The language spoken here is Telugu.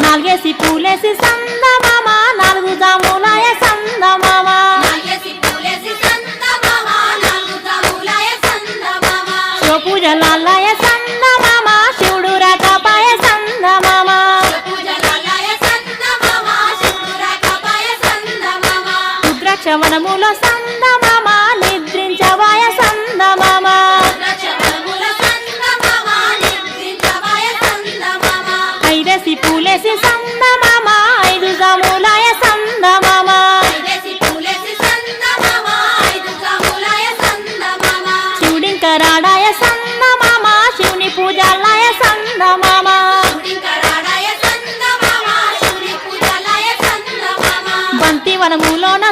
నాలుగేసి పూలేసి సందమామ నాలుగు జాములాయ సందమామ శివ పూజలాయ సందమామ శివుడు రాకపాయ సందమామ రుద్రాక్షవనములో సందమామ నిద్రించవాయ సందమామ ఐదేసి పూలేసి సందమామ ఐదు జాములాయ సందమామ శివుడింకరాడాయ సందమామ శివుని పూజలాయ సందమామ బంతి వనములోన